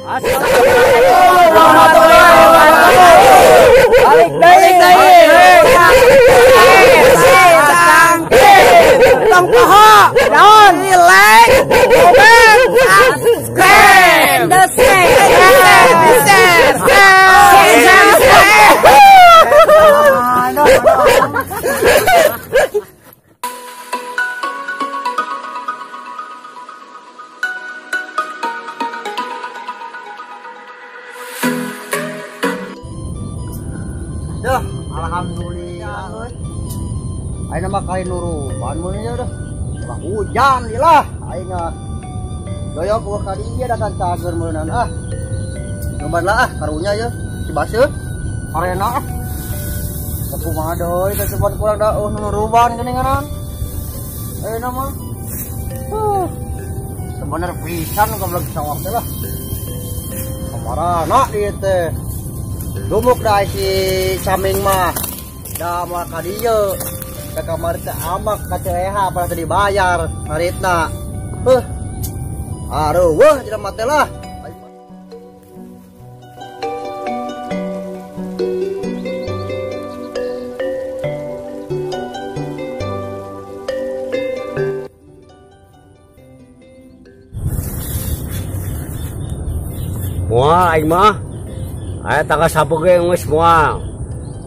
Assalamualaikum warahmatullahi wabarakatuh. Balik deui. Tong poho, daun, relax, obeng, scram, the alhamdulillah. Aing mah kali nuruban mun nya dah. Hujan lah aing doyok ku ka dieu da kan cager meunan ah. Nuban lah ah karunya ye si baseuh. Arena ah. Kumaha deui teh coba kurang da nuruban geuningan. Ayeuna mah. Sebener pisan goblok sawah teh lah. Kamarana dieu teh. Lumuk dah si Saming mah dah mah ka dieu ka kamar teh amak ka cereha pada teu dibayar haritna areueuh jelema teh lah. Moal aing mah aya tanggal 10 ge geus moal.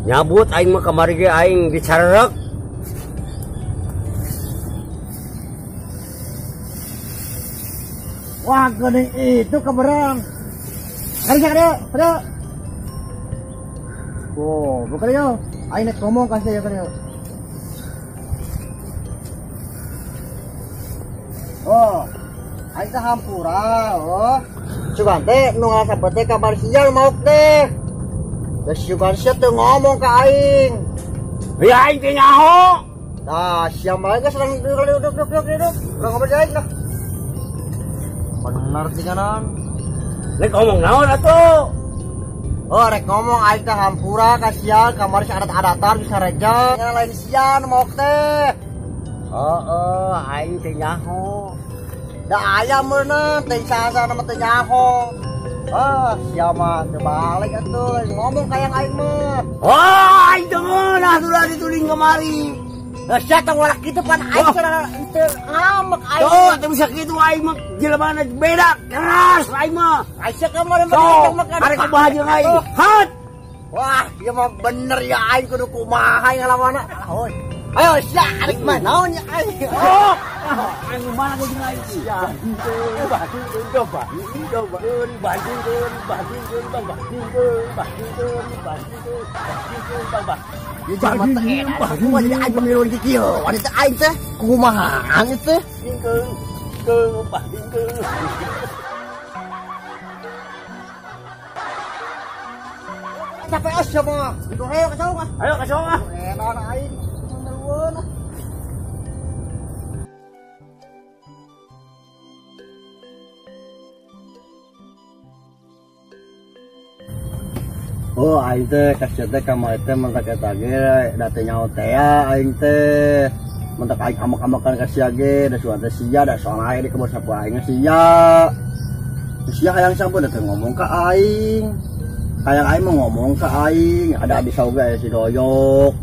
Nyabut aing mah kamari ge aing dicarerek. Wah, geuning itu keberang. Kada. Oh, bukan yo. Aing nek ngomong kasih ya kan yo. Oh, aing teh hampura, oh. Sugan teh nu ngasabeut teh kamar sial mauk teh. Da sugan sia teh ngomong ka aing. Ya aing teh nyaho. Tah sia mah geus sedang duduk. Urang ngomong aing lah. Bener sih kanan. Rek ngomong naon atuh? Oh, rek ngomong aing teh hampura ka sial kamar si adat-adatan di sareja. Nya lain sian mauk teh. Heeh, aing teh nyaho. Da aya meureun teh sasa nama teh nyaho. Ah, sia mah teu balik atuh ngomong ka yang aing mah. Oh, aing teh ngeunah ulah dituling kamari. Da sia teh ulah kitu pan aing teu ngamek aing. Tuh, teu bisa kitu aing mah jelemana beda keras aing mah. Aing sia ka mah makan. Arek kumaha jeung aing. Hat. Wah, ieu mah bener ya aing kudu kumaha ngalamana. Hoi. Ayo sia arek mah naon ya aing. Oh, aing mana ge jeung aing sia. Ieu jaman teh enak. Kumaha jadi aing pemilu di kieu. Wanita aing teh kumaha angit teh. Capek as mah. Itu ayo ka saung ah. Ayo ka saung ah. Enak aing. Nelueun ah. Oh, aing teh kasih teh kamar teh mentak eta ge da teh nyaho teh aing teh. Mentak aing amak-amakan kasih ge da suan teh sia da soal aing di kebon sapu aing sia. Sia hayang sampun teh ngomong ka aing. Hayang aing mah ngomong ka aing, ada abis sauga si Doyok.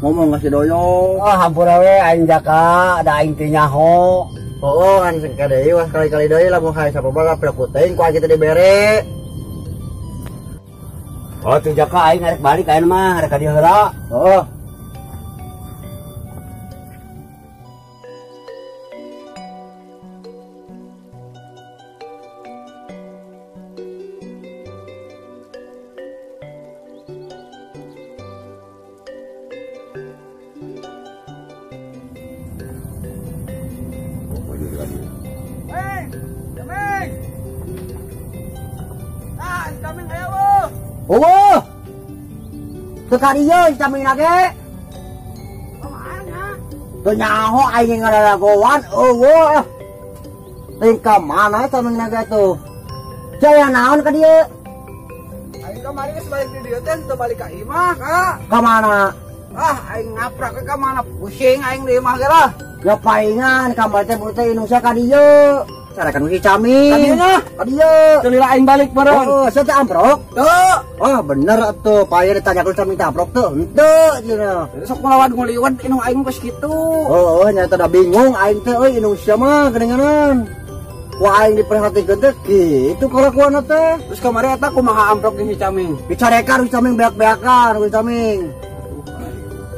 Ngomong ka si Doyok. Oh, hampura we aing jaka da aing teh nyaho. Oh, kan sakade wah kali-kali deui lamun hayang sapoba pelakuteing ku aing teh dibere. Oh, tuh jaka aing arek balik aing mah arek ka dieu heula. Oh. Oh, teka dia Saming lagi. Tuh nyaho aing ngalalagowan, oh, tingkah mana Saming lagi tuh? Saya naon ke dia? Aing kemarin geus balik di dieu teh teu balik ka imah, Kak. Ka mana? Ah, aing ngaprak ke mana pusing aing di imah ge lah. Ya palingan kamar teh putih inusah ka dia. Carekan si Caming. Kadinya. Kadinya. Celila aing balik bareng. Oh, saya teh amprok. Tuh. Oh, bener atuh. Paya ditanya ku Caming teh amprok tuh. Henteu cenah. Sok ngelawan nguliwat inung aing geus kitu. Oh, nyata da bingung aing teh euy inung sia mah gedenganan. Wah aing diperhatikeun teh kitu kalakuanna teh. Terus kemarin eta kumaha amprok si Caming. Dicarekan si Caming beak-beakan si Caming.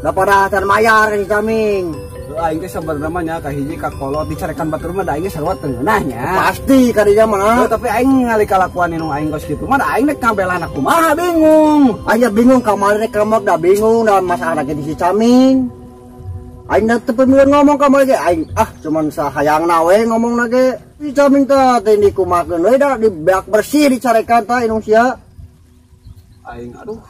Daripada can mayar si Caming. Aing teh sabarna mah nya kahiji ka kolot dicarekan batur mah da aing sarua teu ngeunahnya. Pasti kadinya mah. Tapi aing ngali kalakuan inung aing geus kitu mah da aing nek ngabelana kumaha bingung. Aing bingung kamari rek kamak da bingung da masalah ge si Caming. Aing da teu pemilihan ngomong kamari ge aing cuman sahayangna we ngomongna ge. Si Caming teh teh dikumakeun we da dibeak bersih dicarekan teh inung sia. Aing aduh.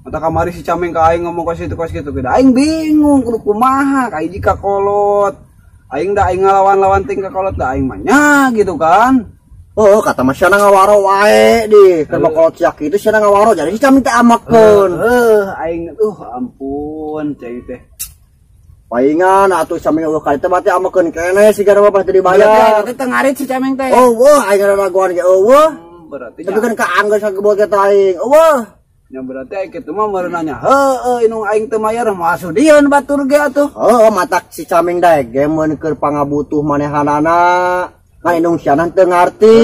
Mata kamari si Caming ka aing ngomong ka situ gitu. Aing bingung kudu kumaha kahiji ka kolot. Aing da aing ngalawan-lawan ting ka kolot da aing mah nya gitu kan. Oh, kata mah sia ngawaro wae di. Keur kolot sia kitu sia ngawaro jadi si Caming teh amakeun. Aing ampun cai teh. Paingan atuh Caming eueuh kali teh berarti amakeun keneh sigana mah pas dibayar. Berarti teh ngarit si Caming teh. Oh, aing raguan ge eueuh. Berarti tapi kan kaanggeus sagebot eta aing. Eueuh. Ya berarti aing kitu mah meureuh inung aing teu mayar mah asudian batur ge atuh. Matak si Caming daege mun keur pangabutuh manehanana. Kan inung siana teu ngarti.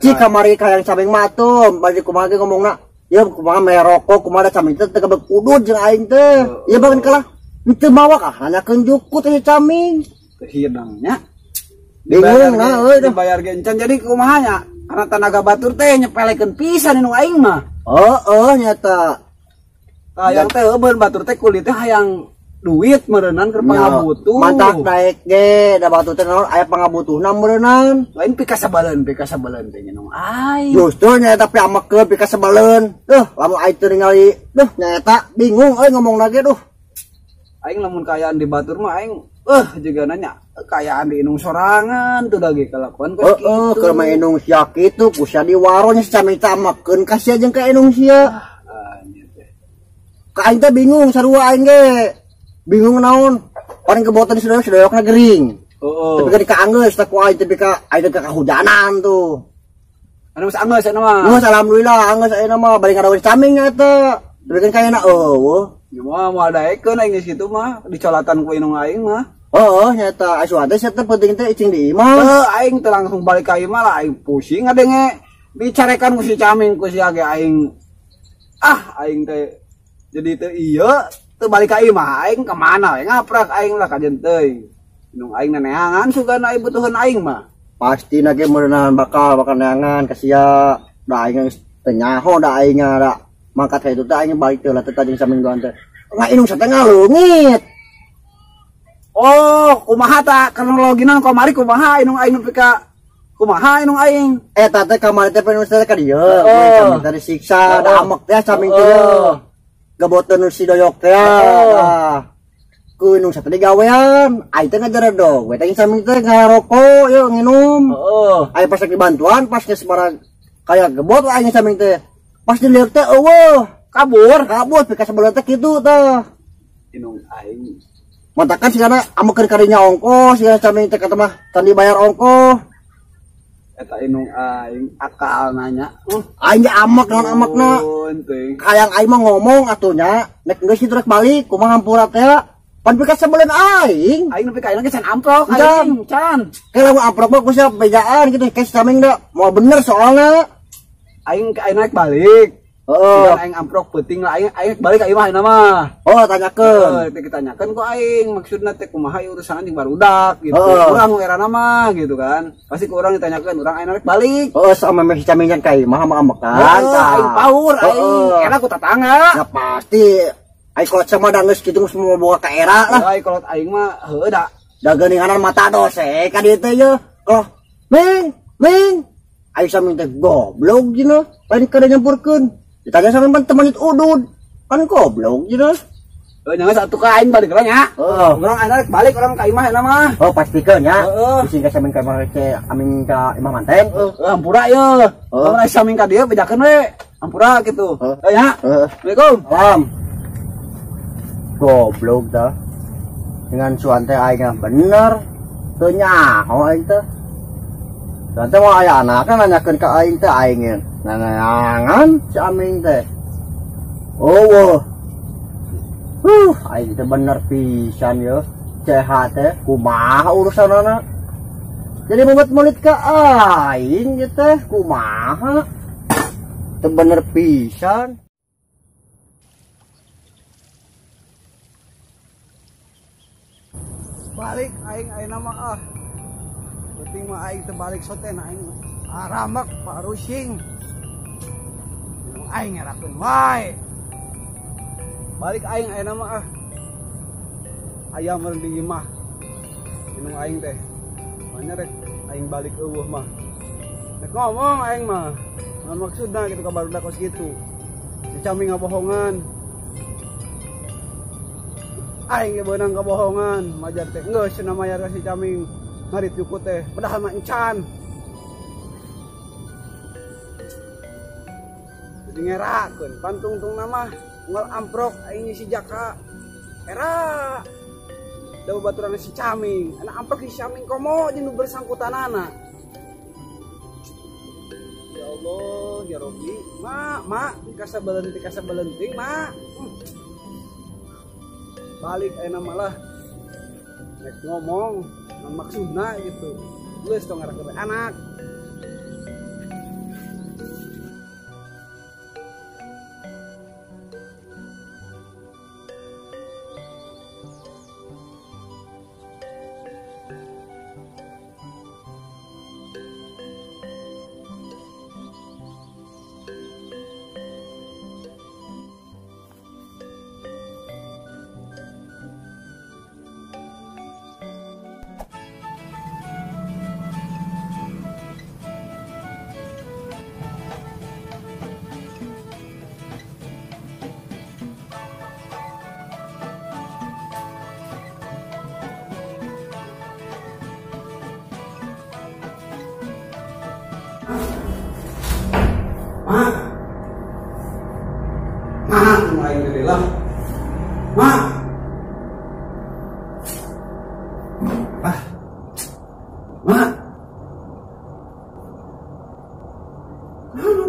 Ci kamari ka yang Caming mah atuh, bari kumaha ge ngomongna. Ya kumaha merokok kumaha Caming teh teu gebek udud jeung aing teh. Ya bangun kalah. Teu mawa ka hanyakeun juku teh si Caming. Teu hideungnya. Bingung na euy dibayar ge encan jadi kumaha nya? Karena tenaga batur teh nyepelekeun pisan inung aing mah. Nyata. Hayang teh beun batur teh kulit teh hayang duit meureunan keur pangabutuh. Mantak daek ge da batur teh naon aya pangabutuhna meureunan. Lain pika sabaleun teh inung aing. Justru nyata tapi amakeun pika sabaleun. Lamun aing teu ningali nyata bingung euy ngomongna ge Aing lamun kayaan di batur mah aing juga nanya kayaan di inung sorangan tuh lagi kelakuan kok gitu. Keur mah inung sia kitu kusia di waronya Caming teh amakeun ka sia jeung ka inung sia. Ka aing teh bingung sarua aing ge. Bingung naon? Paling kebotan di sedoyokna gering. Tapi ka dikaanggeus teh ku aing tapi ka aing teh kahujanan tuh. Anu geus anggeus anu mah. Geus alhamdulillah anggeus ayeuna mah bari ngadawe Caming eta. Tapi kan kayana Cuma mau daekeun aing geus kitu mah dicolatan ku inung aing mah. Nyata asuh teh sia teh penting teh icing di imah. Aing teh langsung balik ka imah lah aing pusing ngadenge dicarekan ku si Caming ku sia ge aing. Aing teh jadi teh ieu teu balik ka imah aing ka mana we ngaprak aing lah ka dieu teuing. Inung aing neneangan sugana aing butuhan aing mah. Pasti na ge meureunan bakal neangan ka sia. Da aing teh nyaho da aing da mangkat itu teh aing balik teh lah teh jeung Caming doan teh. Inung sateh ngalungit. Kumaha ta kronologina kamari kumaha inung aing nepi ka kumaha inung aing. Eta teh kamari teh pengen teh ka dieu. Caming teh disiksa, da amek teh Caming teh. Gaboteun si doyok teh. Ku inung sateh digawean, aing teh ngajaredog. We teh Caming teh ngarokok yeuh nginum. Aing pas dibantuan pas geus barang kaya gebot aing Caming teh. Pas dilieur teh eueuh, kabur pika sabeuleun teh kitu teh. Inung aing mantakan sigana amekeun kadinya ongkos sigana Caming teh kata mah can dibayar ongkos. Eta inung aing akal nanya. Aing amek naon amekna. Hayang aing mah ngomong atuh nya, nek geus kitu rek balik kumaha hampura teh. Pan pika sabeuleun aing. Aing nepi ka aing can amprok aing can. Kalau amprok mah kusiap bejaan gitu ke Caming da. Mau bener soalna. Aing naik balik. Aing amprok penting lah aing balik ka imah ayeuna mah. Tanyakeun. Kita tanyakeun ku aing maksudna teh kumaha urusan jeung barudak gitu. Urang erana mah gitu kan. Pasti ku urang ditanyakeun urang ayeuna rek balik. Sama meh Caming nya ka imah mah amekan. Aing paur aing era ku tatangga. Ya pasti aing kolot sama da geus kitu geus mau bawa ka era lah. Aing kolot aing mah heuh da. Da geuninganan mata dose ka dieu teh ye. Ming. Aing Caming teh goblok cenah. Lain kada nyampurkeun. Ditanya sama teman itu udud kan goblok gitu. Jangan satu ke aing balik lah nya. Orang aing balik orang ka imah enak mah. Pastikeun nya. Bisi ka Caming ka imah teh amin ka imah manten. Hampura ye. Lamun Caming ka dieu bedakeun we. Hampura gitu. Ya. Assalamualaikum. Salam. Goblok dah. Dengan suan teh aing bener. teu nyaho aing teh. Dan teh mau aya anakna nanyakeun ka aing teh aing nanangan si Aming teh. Oh. Aing teh bener pisan ya. Sehat teh kumaha urusanana. Jadi mumet-mulit ka aing ieu teh kumaha. Teu bener pisan. Balik aing mah penting mah aing terbalik soten aing ramak parusing aing ngerakeun wae balik aing mah ayam meureun di imah minum aing teh manya rek aing balik eueuh mah rek ngomong aing mah ngan maksudna gitu ka barudak kos kitu dicami ngabohongan aing ge beunang kabohongan majar teh geus cenah mayar ka si Caming ngarit yuku teh padahal mah encan jadi ngerakeun pantungtungna mah unggal amprok aing si Jaka era da babaturan si Caming anak amprok si Caming komo jeung bersangkutanana ya Allah ya Robbi mak dikasa belenting mak balik ayeuna malah nek ngomong maksudna gitu geus tong ngarakeun anak mak mulai gede lah mak mak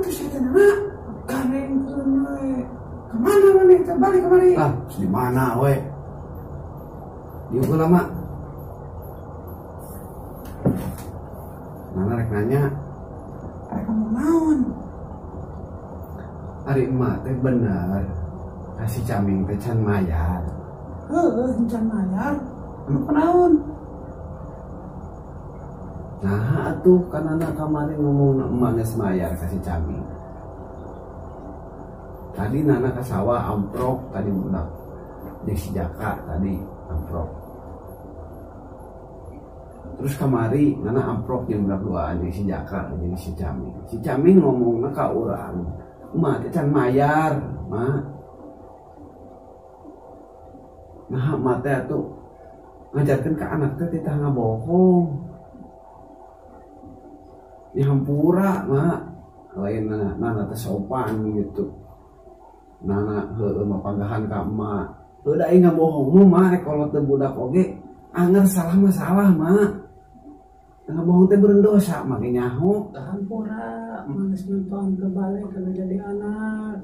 tuh setan mak kaneng kemana mana terbalik kemari di mana we di ukur lama mana rek nanya kamu naon hari emak teh bener kasih Caming teh can mayar can mayar emang kenaun nah atuh kan anak kemarin ngomong emak geus mayar kasih Caming tadi nana ke sawah amprok tadi budak di si Jaka tadi amprok terus kemari nana amprok yang budak duaan di si Jaka jadi si Caming ngomongna ka urang emak teh can mayar mak nah emak teh atuh ngajarkeun ka anak teh titah ngabohong dihampura mak lain nana teh sopan gitu nana heueuh mah panggahan ka emak heuh da aing ngabohong mah rek kolot teh budak oge anger salah mah salah mak ngabohong teh beureung dosa make nyaho hampura males nonton kebalik kalau jadi anak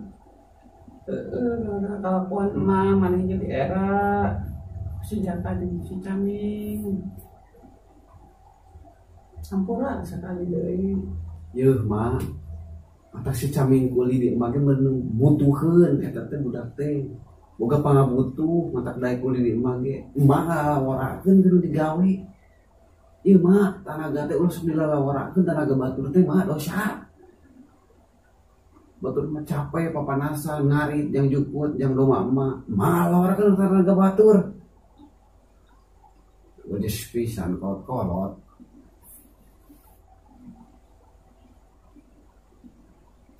karena kelakuan emak mana jadi era si Jaka dan si Caming hampura sekali deui yeuh mak mata si Caming kuli di emak ge meunang butuheun eta teh budak teh boga pangabutuh matak daek kuli di emak ge emak ngawarakeun kudu digawe ieu mak tanaga teh ulah dilalawarkeun tanaga batur teh mah dosa batur mah capek papanasan ngarit yang jukut yang doma emak malawarakeun tanaga batur geus pisan kolot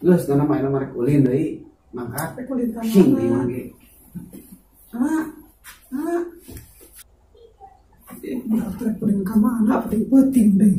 geus nana mah ena marek ulin deui mangkat sing di imah ge Dokter paling kemana paling penting deh